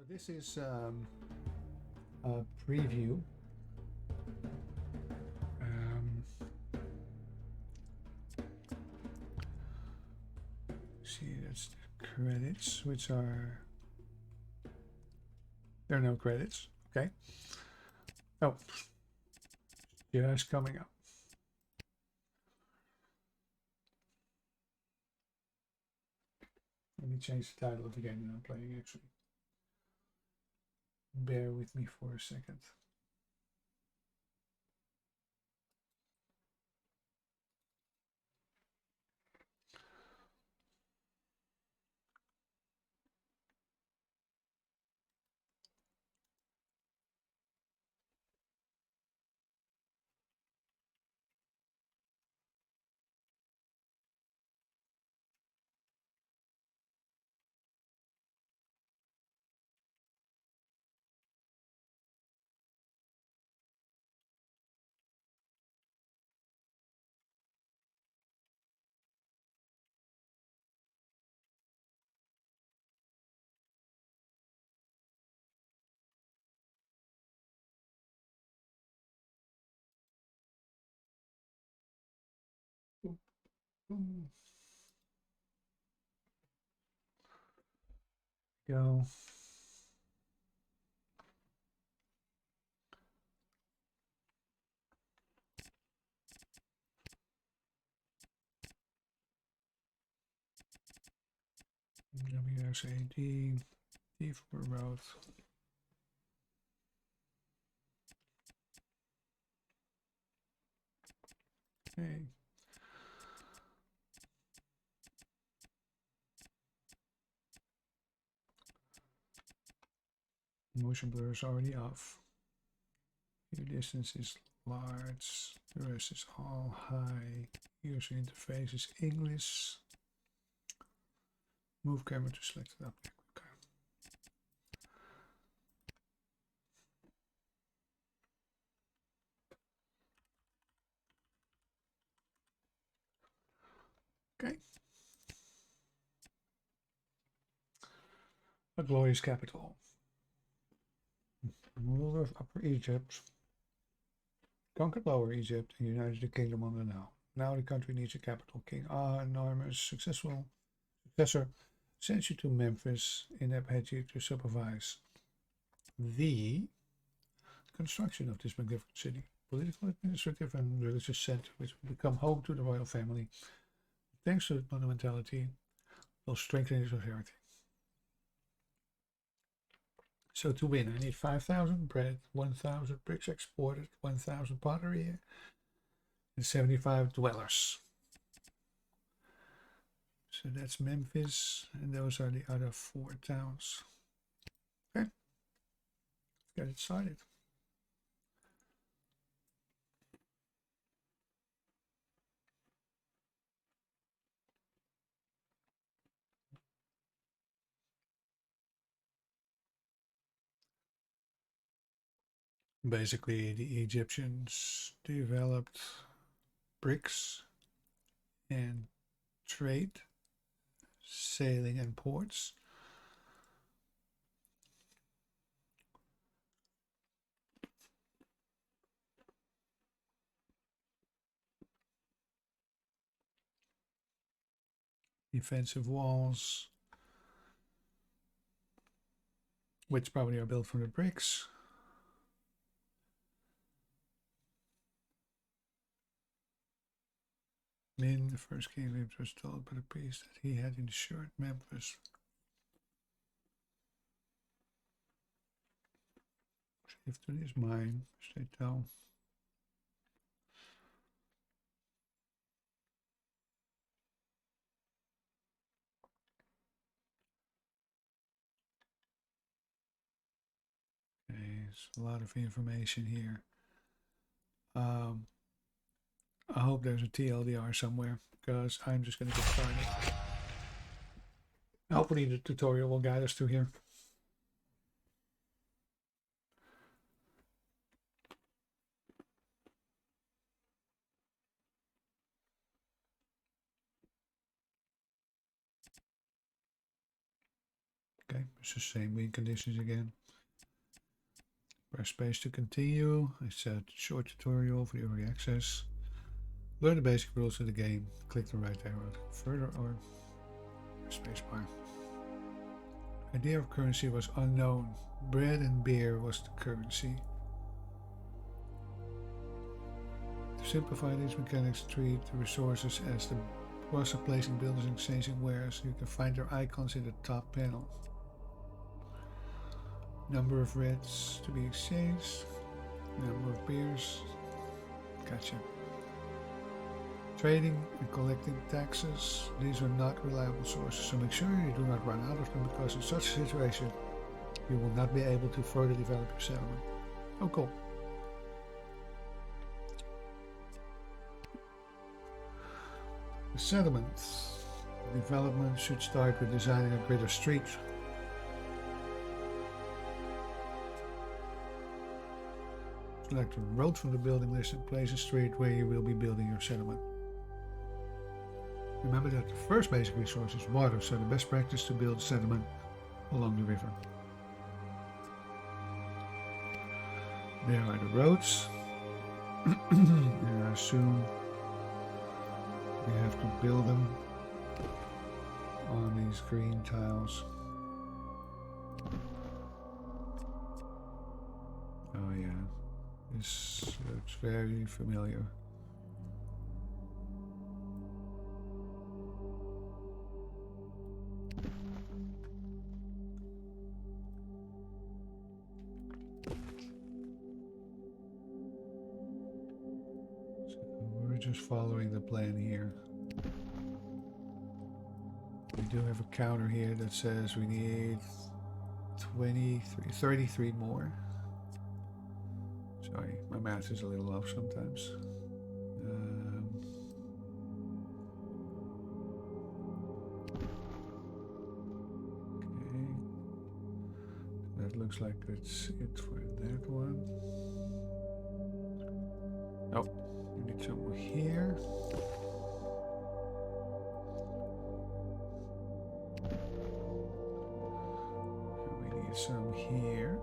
This is a preview. Um, see, that's the credits, which are... There are no credits. Okay. Oh, just coming up. Let me change the title of the game that I'm playing, actually. Bear with me for a second. Go. WSAD, D for route. Okay. Motion blur is already off. View distance is large. The rest is all high. User interface is English. Move camera to selected object. Okay. A glorious capital. Ruler of Upper Egypt. Conquered Lower Egypt and united the kingdom under Nile. Now the country needs a capital. King enormous successor sends you to Memphis in Abhedji to supervise the construction of this magnificent city. Political, administrative, and religious center, which will become home to the royal family. Thanks to its monumentality, will strengthen its authority. So to win, I need 5,000 bread, 1,000 bricks exported, 1,000 pottery, and 75 dwellers. So that's Memphis, and those are the other 4 towns. Okay, let's get it started. Basically, the Egyptians developed bricks and trade, sailing and ports. Defensive walls, which probably are built from the bricks. The first king was told by the priest that he had insured Memphis. Shifted his mind, they tell. Okay, there's a lot of information here. I hope there's a TLDR somewhere, because I'm just going to get started. Hopefully the tutorial will guide us through here. Okay, It's the same wind conditions again. Press space to continue. It's a short tutorial for the early access. Learn the basic rules of the game. Click the right arrow further or spacebar. Idea of currency was unknown. Bread and beer was the currency. To simplify these mechanics, treat the resources as the process of placing buildings and exchanging wares. You can find their icons in the top panel. Number of reds to be exchanged. Number of beers. Gotcha. Trading and collecting taxes. These are not reliable sources, so make sure you do not run out of them, because in such a situation you will not be able to further develop your settlement. Oh, cool. The settlement. Development should start with designing a grid of streets. Select a road from the building list and place a street where you will be building your settlement. Remember that the first basic resource is water, so the best practice to build a settlement along the river. There are the roads. And I assume we have to build them on these green tiles. Oh yeah, this looks very familiar. Just following the plan here. We do have a counter here that says we need 33 more. Sorry, my math is a little off sometimes. Okay, that looks like that's it for that one. Oh. We need some here. And we need some here.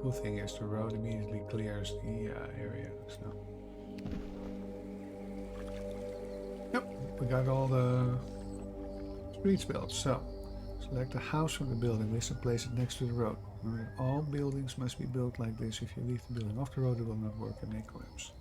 Cool thing is the road immediately clears the area. So. We got all the streets built, so select a house from the building list and place it next to the road. All buildings must be built like this. If you leave the building off the road, it will not work and may collapse.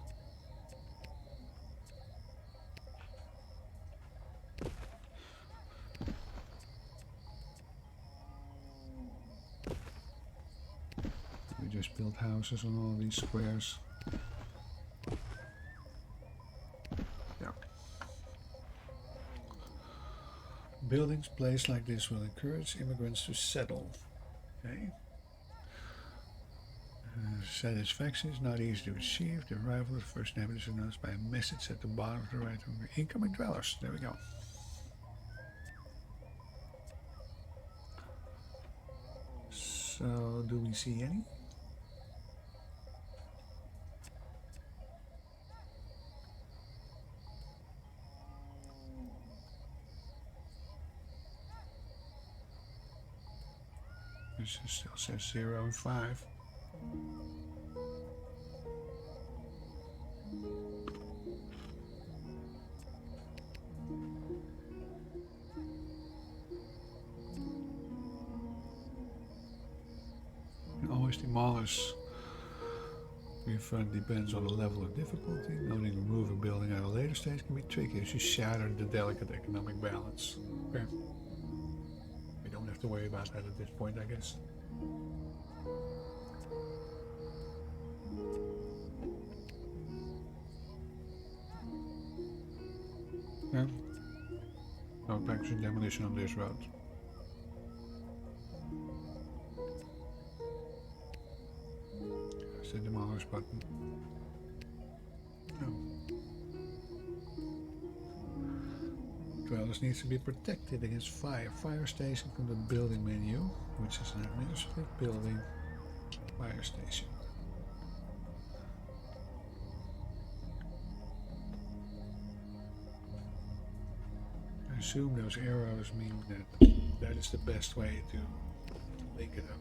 We just built houses on all these squares. Buildings placed like this will encourage immigrants to settle. Okay. Satisfaction is not easy to achieve. The arrival of the first neighbor is announced by a message at the bottom of the right of incoming dwellers. There we go. So, do we see any? This still says 0 and 5. You can always demolish. Refund depends on the level of difficulty. Noting remove a building at a later stage can be tricky as you shatter the delicate economic balance. Okay. Have to worry about that at this point, I guess. Yeah. No practicing demolition on this road. There's the demolish button. No. Dwellers needs to be protected against fire. Fire station from the building menu, which is an administrative building. fire station. I assume those arrows mean that that is the best way to link it up.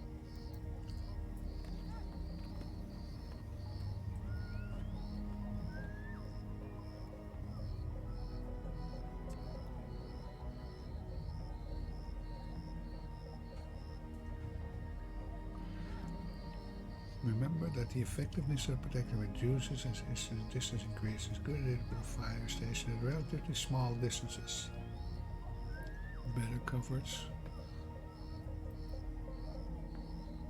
Remember that the effectiveness of protector reduces as the distance increases. Good at it with a fire station at relatively small distances. Better coverage.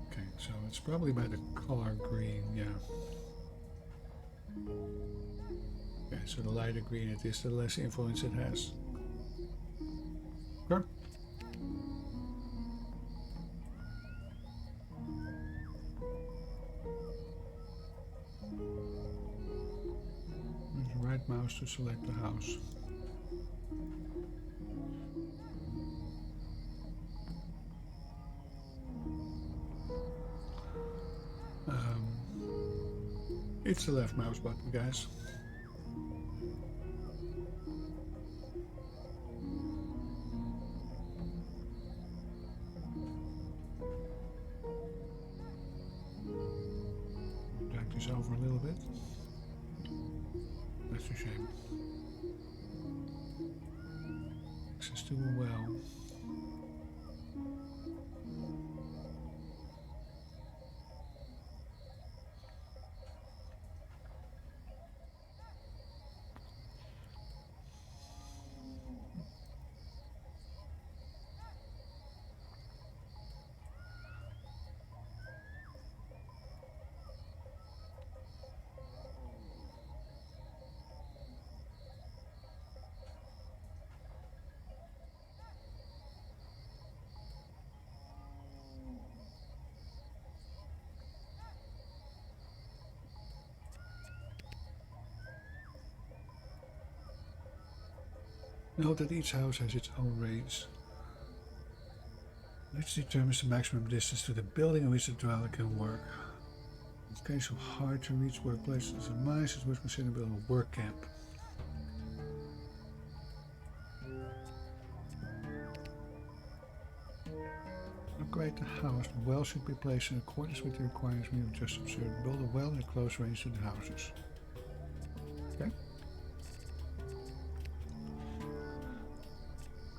Okay, so it's probably by the color green, yeah. Okay, so the lighter green it is, the less influence it has. Okay. Use right mouse to select the house. It's the left mouse button, guys. Drag this over a little bit. That's a shame. Access to a well. Note that each house has its own range, which determines the maximum distance to the building in which the dweller can work. In the case of hard to reach workplaces and mines, it was considered building a work camp. Upgrade the house. The well should be placed in accordance with the requirements we have just observed. Build a well in close range to the houses. Okay.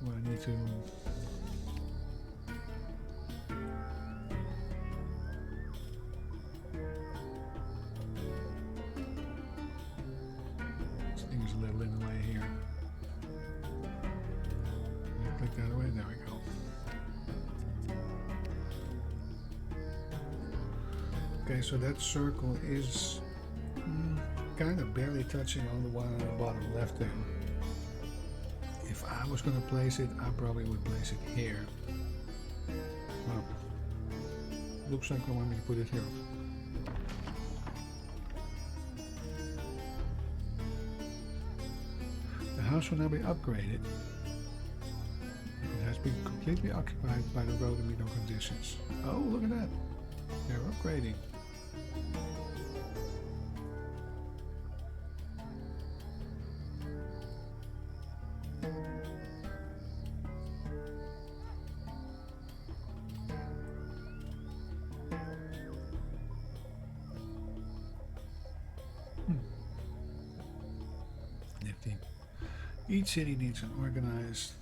Well, I need to this thing is a little in the way here. Click that away. There we go. Okay, so that circle is kind of barely touching on the one on the bottom left there. If I was going to place it, I probably would place it here. Well, looks like I want me to put it here. The house will now be upgraded. It has been completely occupied by the road and meadow conditions. Oh, look at that. They're upgrading. Nifty. Each city needs an organized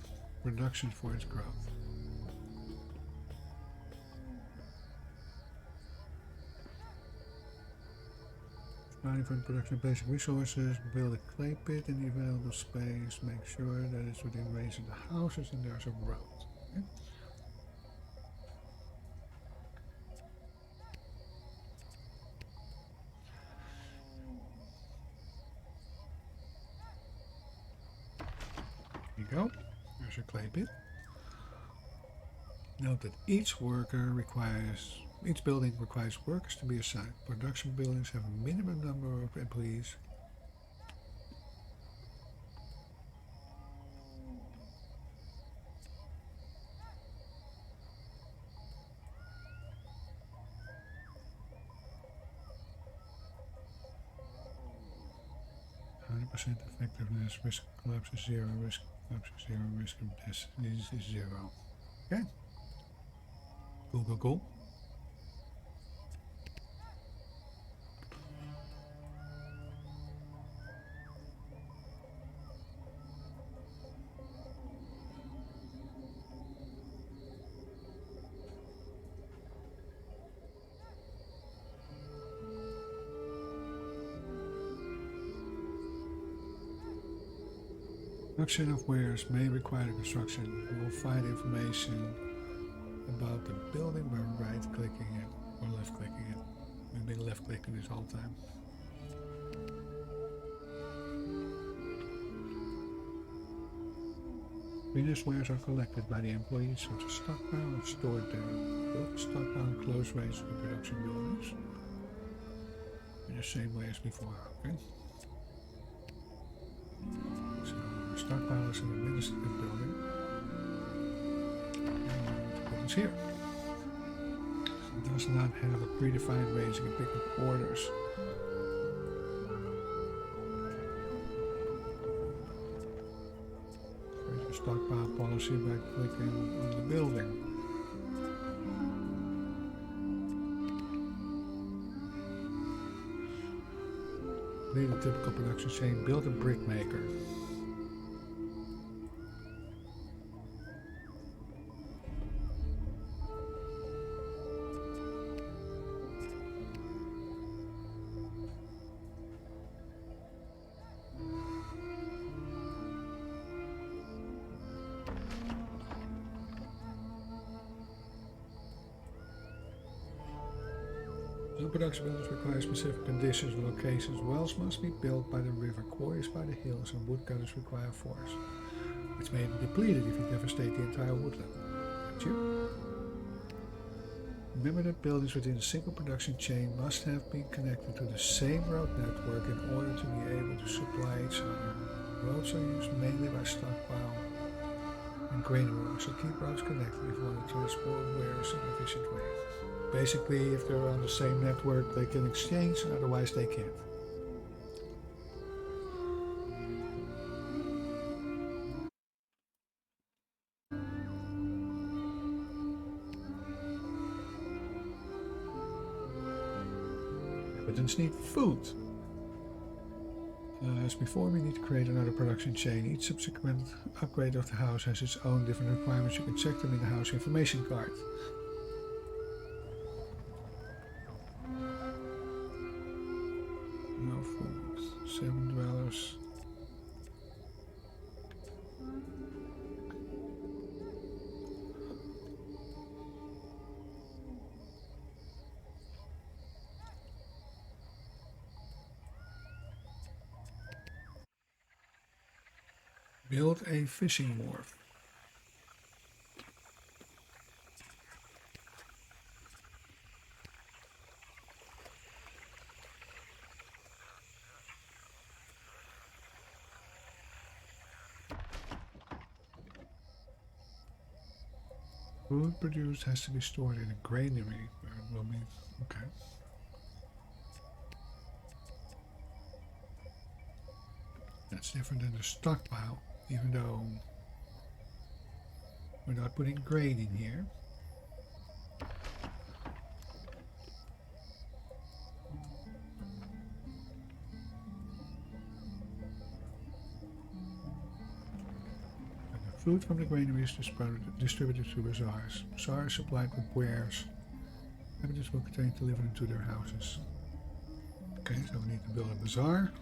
production for its growth. Planning for the production of basic resources, build a clay pit in the available space, make sure that it's within range of the houses and there's a road. Okay? There you go. There's your clay pit. Note that each building requires workers to be assigned. Production buildings have a minimum number of employees. effectiveness, risk of collapse is 0, risk of collapse is 0, risk of destiny is 0. Okay. Cool. Production of wares may require construction. You will find information about the building by right-clicking it or left-clicking it. We've been left-clicking this whole time. Finished wares are collected by the employees, so the stockpile and stored there. Build the stockpile in close range to the production buildings in the same way as before. Okay. So the stockpile is an administrative building. And it's here. It does not have a predefined ranging and picking orders. Create a stockpile policy by clicking on the building. Complete a typical production chain. Build a brick maker. Some production buildings require specific conditions and locations. Wells must be built by the river, quarries by the hills, and woodcutters require forests, which may be depleted if you devastate the entire woodland. Got you? Remember that buildings within a single production chain must have been connected to the same road network in order to be able to supply each other. Roads are used mainly by stockpile and grain roads, so keep roads connected if you want to transport wares in an efficient way. Basically, if they're on the same network, they can exchange, otherwise they can't. Inhabitants need food. As before, we need to create another production chain. Each subsequent upgrade of the house has its own different requirements. You can check them in the house information card. No food. 7 dwellers. Build a fishing wharf. Food produced has to be stored in a granary where it will be. Okay. That's different than a stockpile, even though we're not putting grain in here. Food from the granary is distributed to bazaars. Bazaars supplied with wares. Inhabitants will continue to deliver them to their houses. Okay, so we need to build a bazaar.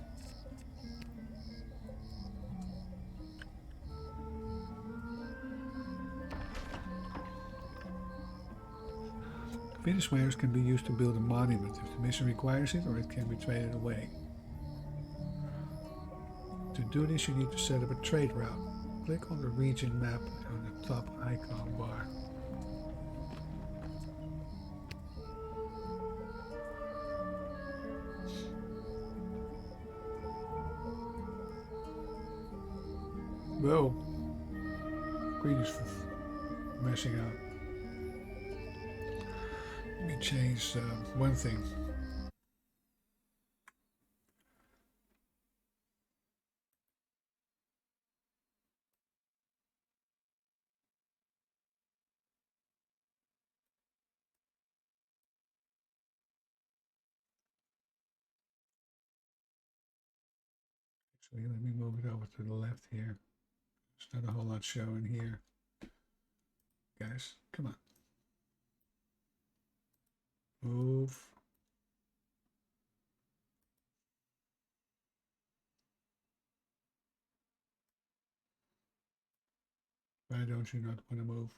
Finished wares can be used to build a monument if the mission requires it, or it can be traded away. To do this, you need to set up a trade route. Click on the region map on the top icon bar. Whoa, Green is messing up. Let me change one thing. Actually, let me move it over to the left here. There's not a whole lot showing here. Guys, come on. Move. Why don't you not want to move?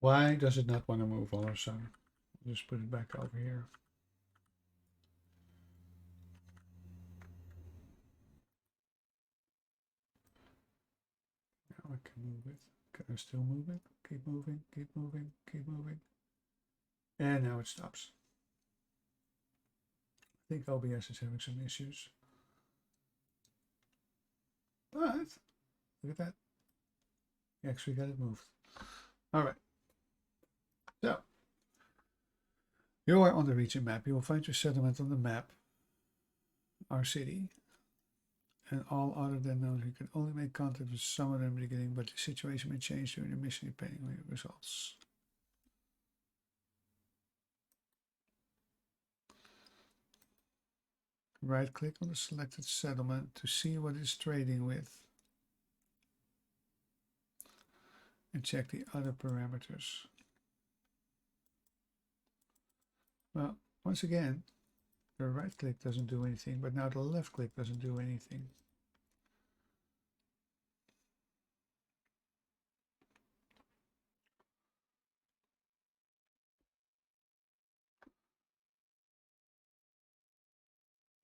Why does it not want to move all of a sudden? Just put it back over here. Now I can move it. Can I still move it? Keep moving, keep moving, keep moving. And now it stops. I think OBS is having some issues. But look at that. You actually got it moved. All right. So you are on the region map. You will find your settlement on the map, our city, and all other than those. You can only make contact with some of them in the beginning, but the situation may change during the mission depending on your results. Right click on the selected settlement to see what it's trading with and check the other parameters. Well, once again, the right click doesn't do anything, but now the left click doesn't do anything.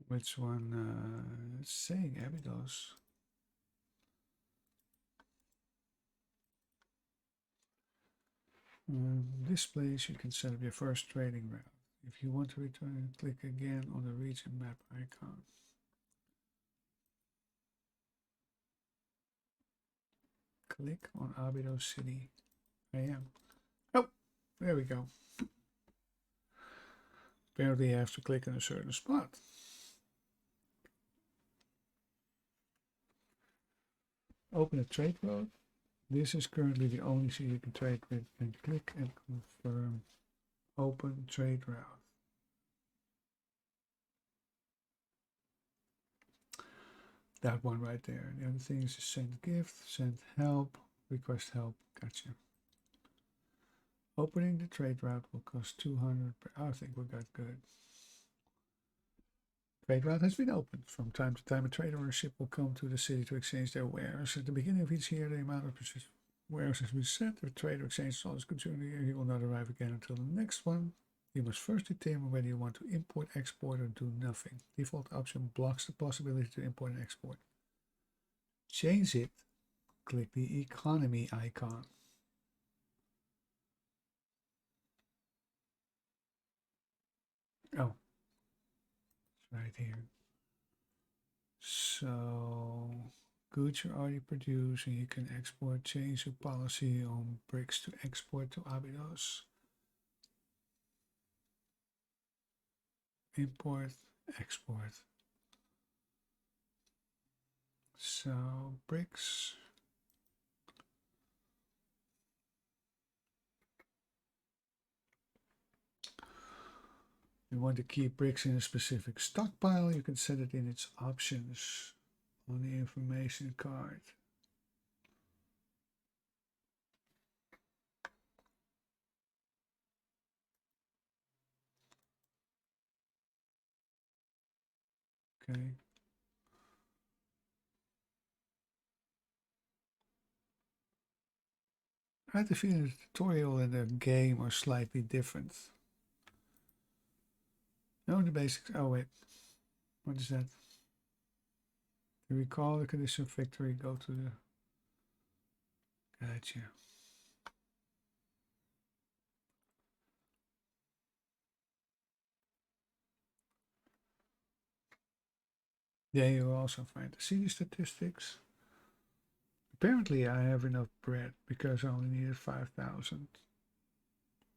Which one? It's saying Abydos. This place you can set up your first trading route. If you want to return, click again on the region map icon. Click on Abydos City. I am. Oh, there we go. Apparently you have to click on a certain spot. Open a trade road. This is currently the only city you can trade with, and click and confirm open trade route. That one right there. The other thing is send gift, send help, request help. Gotcha. Opening the trade route will cost 200 per. I think we got good. Trade route has been opened. From time to time, a trader or a ship will come to the city to exchange their wares. At the beginning of each year, the amount of wares has been set. If the trader exchanges all his goods during the year, he will not arrive again until the next one. You must first determine whether you want to import, export, or do nothing. Default option blocks the possibility to import and export. Change it. Click the economy icon. Oh, it's right here. So goods are already produced and you can export. Change your policy on bricks to export to Abydos. Import, export. So bricks. You want to keep bricks in a specific stockpile, you can set it in its options on the information card. Okay. I have the feeling the tutorial and the game are slightly different. No, the basics. Oh, wait. What is that? To recall the condition of victory, go to the. Gotcha. There you also find the city statistics. Apparently I have enough bread because I only needed 5,000.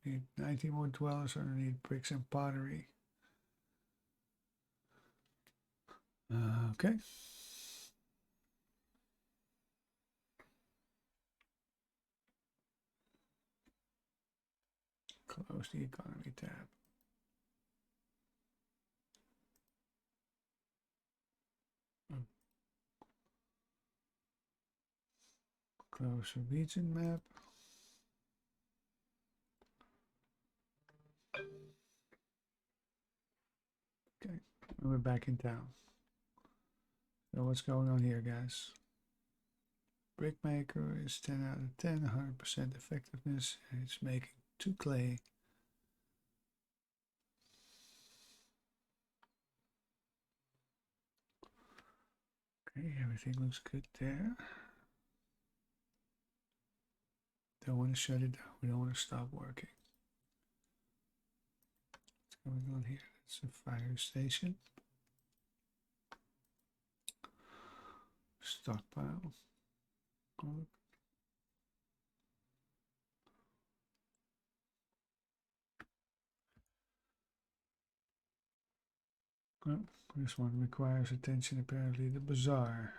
Need 90 more dwellers and I need bricks and pottery. Okay. Close the economy tab. Close the region map. Okay, and we're back in town. So what's going on here, guys? Brickmaker is 10 out of 10, 100% effectiveness. It's making 2 clay. Okay, everything looks good there. Don't want to shut it down. We don't want to stop working. What's going on here? It's a fire station. Stockpile. Oh. Oh, this one requires attention apparently. The bazaar.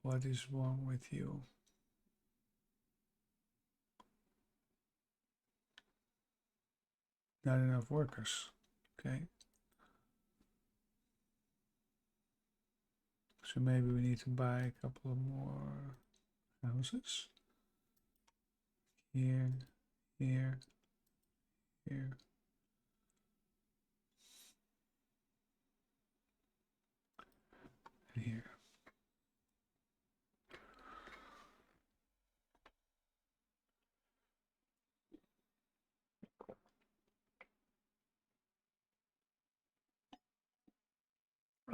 What is wrong with you? Not enough workers. Okay. So maybe we need to buy a couple of more houses. Here, here, here. And here.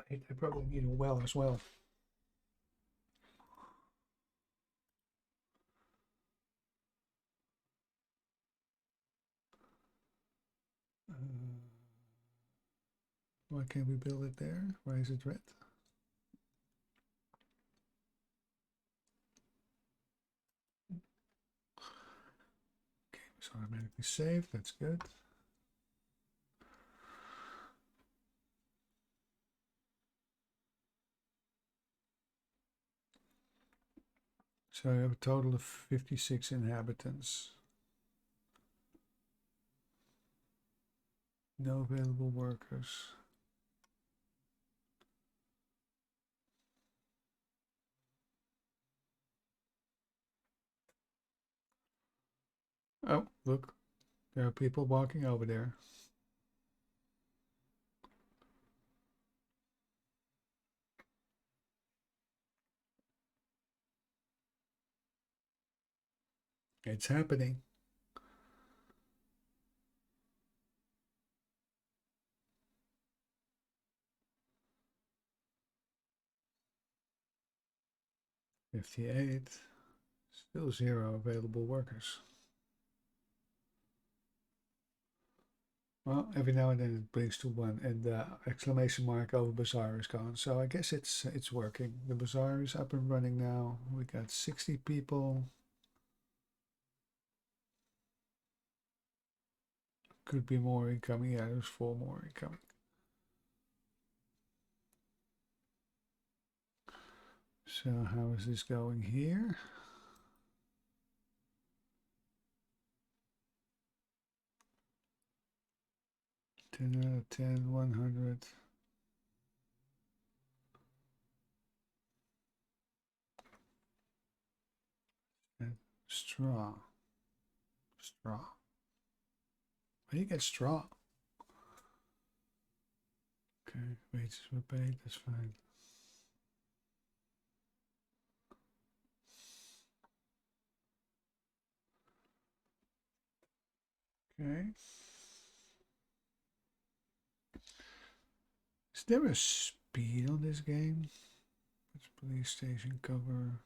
Right, I probably need a well as well. Why can't we build it there? Why is it red? Okay, it's automatically saved. That's good. So I have a total of 56 inhabitants. No available workers. Oh, look. There are people walking over there. It's happening. $58. Still 0 available workers. Well, every now and then it brings to 1, and the exclamation mark over bazaar is gone. So I guess it's working. The bazaar is up and running now. We got 60 people. Could be more incoming. Yeah, there's 4 more incoming. So how is this going here? Ten out of 10, 100. And straw. Straw. Where do you get straw? Okay, wages were paid, that's fine. Okay. Is there a speed on this game? It's police station cover.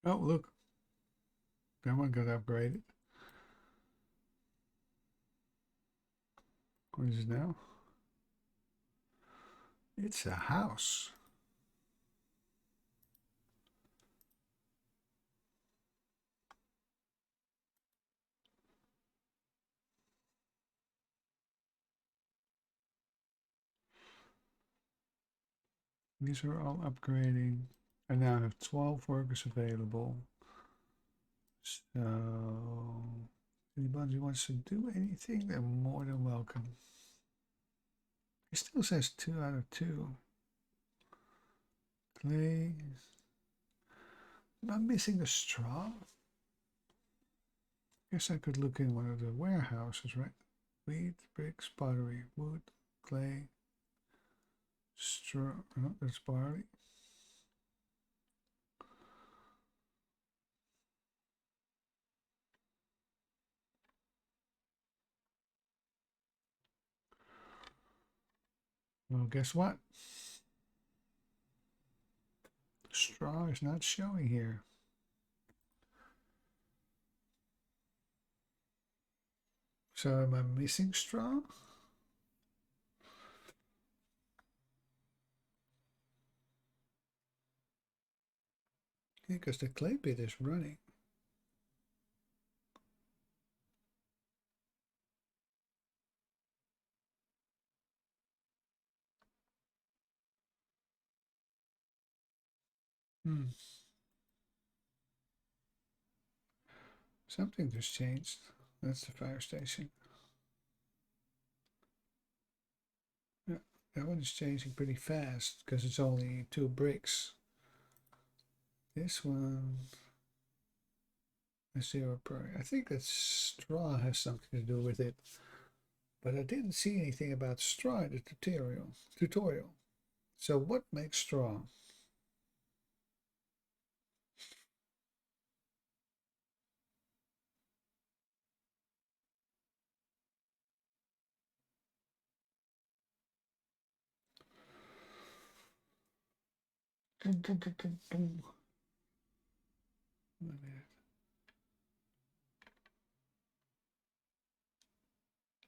Oh, look. That one got upgraded. What is it now? It's a house. These are all upgrading. I now have 12 workers available. So, anybody who wants to do anything, they're more than welcome. It still says 2 out of 2. Clay. Am I missing the straw? Guess I could look in one of the warehouses, right? Wheat, bricks, pottery, wood, clay, straw. Oh, that's barley. Well, guess what? Straw is not showing here. So am I missing straw? Because the clay pit is running. Something just changed. That's the fire station. Yeah, that one is changing pretty fast because it's only 2 bricks. This one is 0 per. I think that straw has something to do with it. But I didn't see anything about straw in the tutorial. So what makes straw? Boom, boom, boom, boom, boom.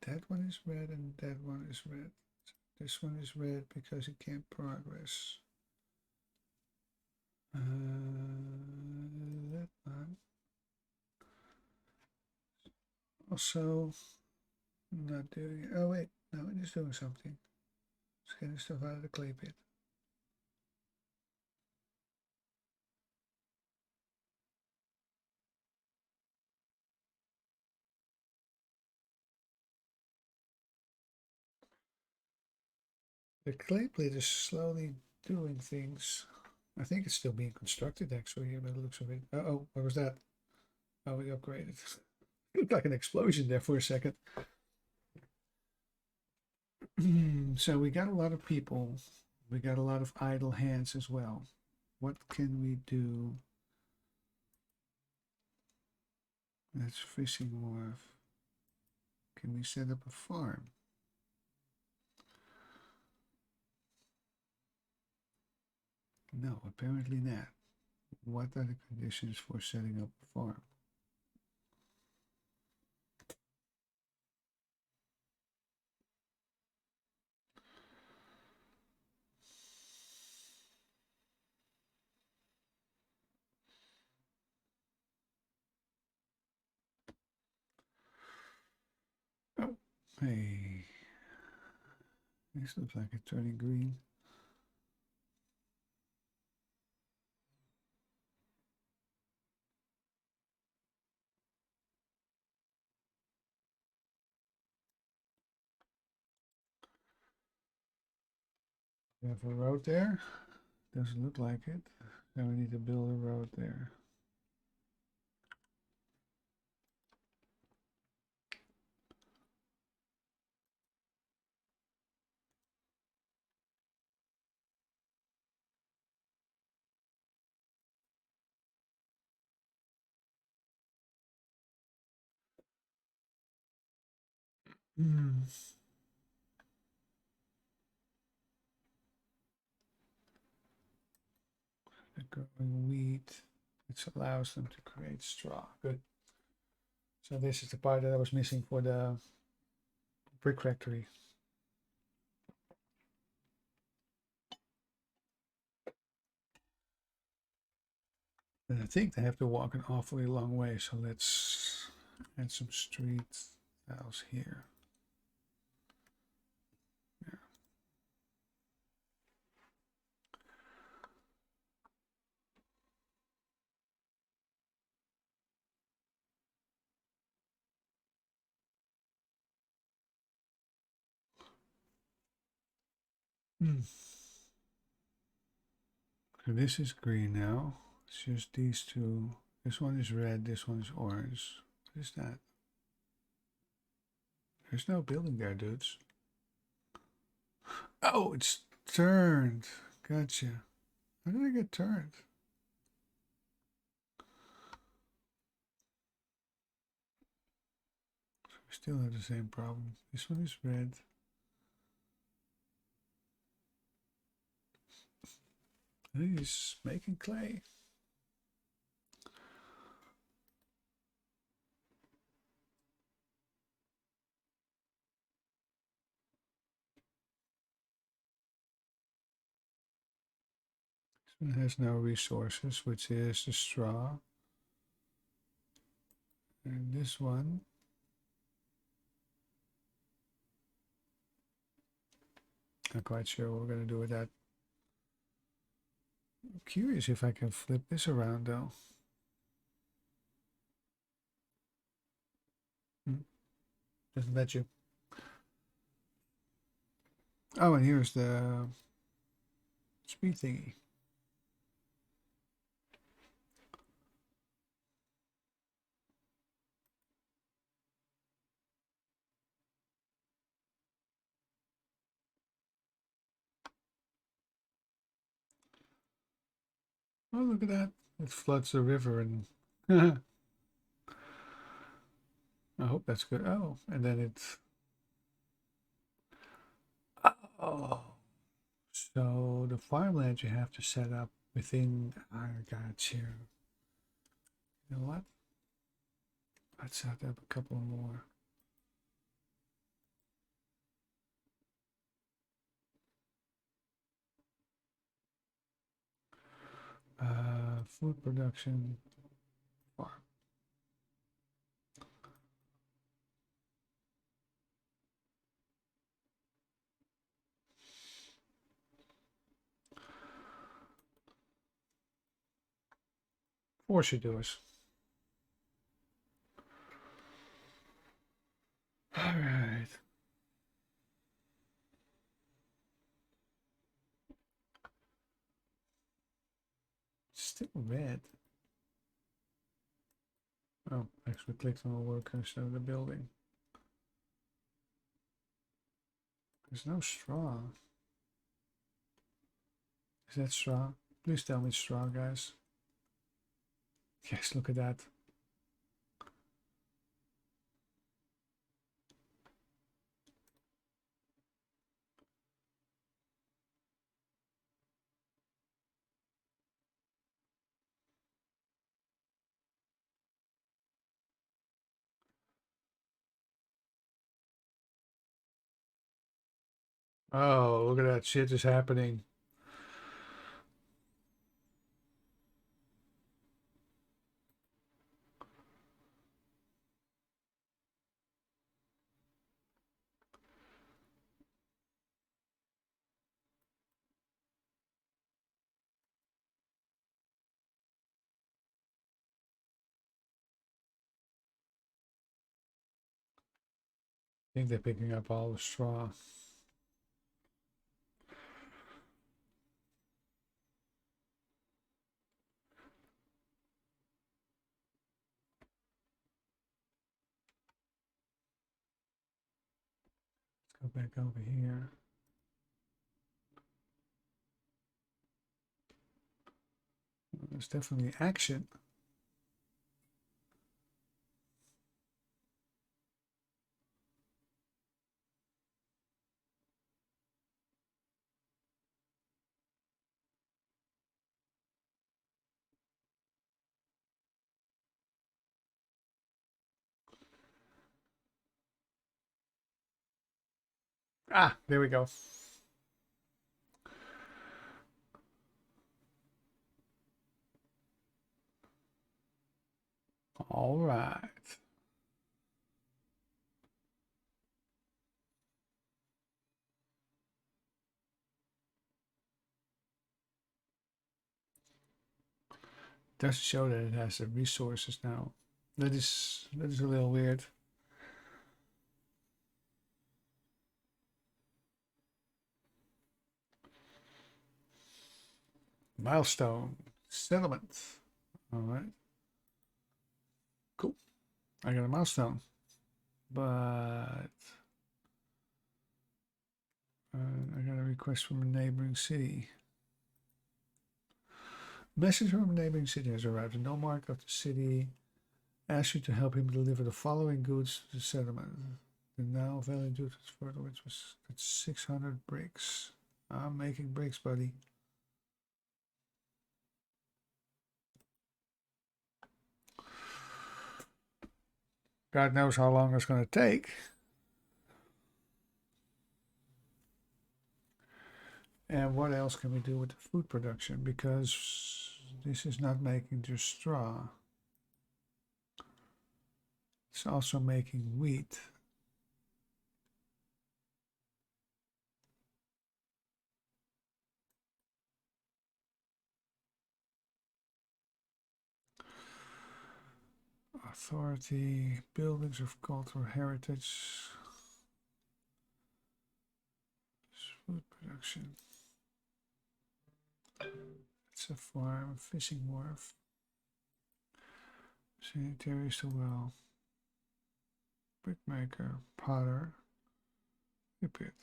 That one is red and that one is red. This one is red because it can't progress. That one. Also, not doing it. Oh, wait. No, it is doing something. It's getting stuff out of the clay pit. The clay pit is slowly doing things. I think it's still being constructed actually here by the looks of it. Uh-oh, what was that? Oh, we upgraded. Looked like an explosion there for a second. So we got a lot of people. We got a lot of idle hands as well. What can we do? That's fishing wharf. Can we set up a farm? No, apparently not. What are the conditions for setting up a farm? Oh, hey. This looks like it's turning green. We have a road there. Doesn't look like it. Then we need to build a road there. Hmm. They're growing wheat, which allows them to create straw. Good. So this is the part that I was missing for the brick factory. And I think they have to walk an awfully long way, so let's add some street tiles here. Yeah. So this is green now. It's just these two. This one is red, this one is orange. What is that? There's no building there, dudes. Oh, it's turned. Gotcha. How did it get turned? We still have the same problem. This one is red. He's making clay. This one has no resources, which is the straw. And this one, not quite sure what we're going to do with that. I'm curious if I can flip this around though. Doesn't let you. Oh, and here's the speed thingy. Oh, look at that. It floods the river and I hope that's good. Oh, and then it's oh. So the farmland you have to set up within I got you. You know what? Let's set up a couple more. Food production farm. Or should do us. All right. Still red. Oh, actually clicked on the work instead of the building. There's no straw. Is that straw? Please tell me it's straw, guys. Yes, look at that. Oh, look at that shit is happening. I think they're picking up all the straw. Let's go back over here. There's definitely action. Ah, there we go. All right. Doesn't show that it has the resources now. That is a little weird. Milestone settlement. All right. Cool. I got a milestone, but I got a request from a neighboring city. Message from a neighboring city has arrived. The nomarch of the city asks you to help him deliver the following goods to the settlement. The now value due to further, which was at 600 bricks. I'm making bricks, buddy. God knows how long it's going to take. And what else can we do with the food production? Because this is not making just straw. It's also making wheat. Authority, buildings of cultural heritage, food production. It's a farm, a fishing wharf. Sanitary is well. Brickmaker, potter, pit.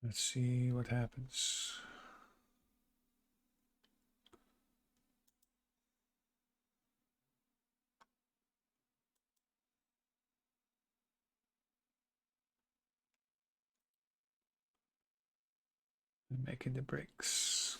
Let's see what happens. I'm making the bricks.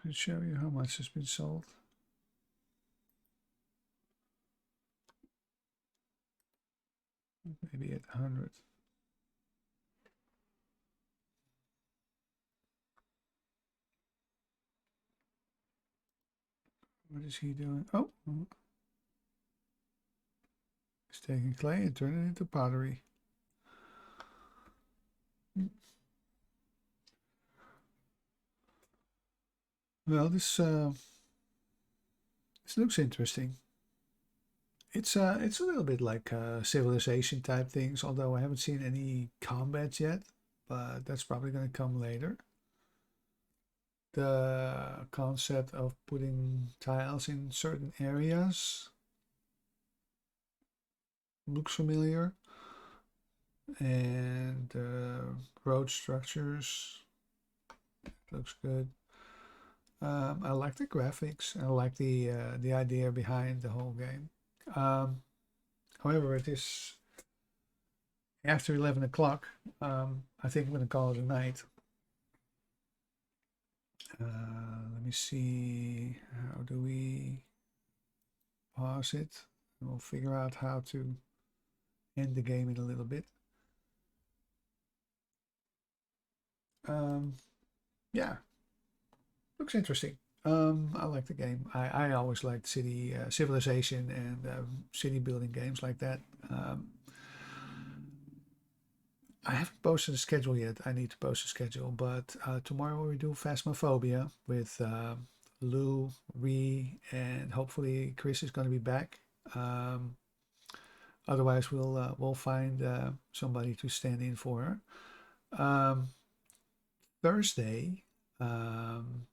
I'll show you how much has been sold. Maybe at 100. What is he doing? Oh, he's taking clay and turning it into pottery. Well, this looks interesting. It's a little bit like civilization type things, although I haven't seen any combat yet, but that's probably going to come later. The concept of putting tiles in certain areas looks familiar, and road structures looks good. I like the graphics. I like the idea behind the whole game. However, it is after 11 o'clock. I think I'm going to call it a night. Let me see. How do we pause it? We'll figure out how to end the game in a little bit. Yeah, looks interesting. I like the game. I always liked city civilization and city building games like that. I haven't posted a schedule yet. I need to post a schedule, but tomorrow we do Phasmophobia with Lou, Ree, and hopefully Chris is going to be back. Um, Otherwise, we'll find somebody to stand in for her. Thursday, um,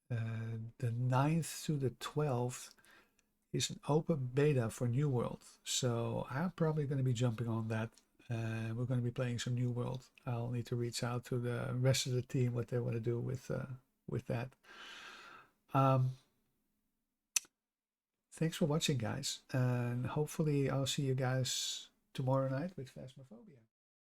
the 9th to the 12th, is an open beta for New World. So I'm probably going to be jumping on that. We're going to be playing some New World. I'll need to reach out to the rest of the team what they want to do with that. Um, Thanks for watching, guys, and hopefully I'll see you guys tomorrow night with Phasmophobia.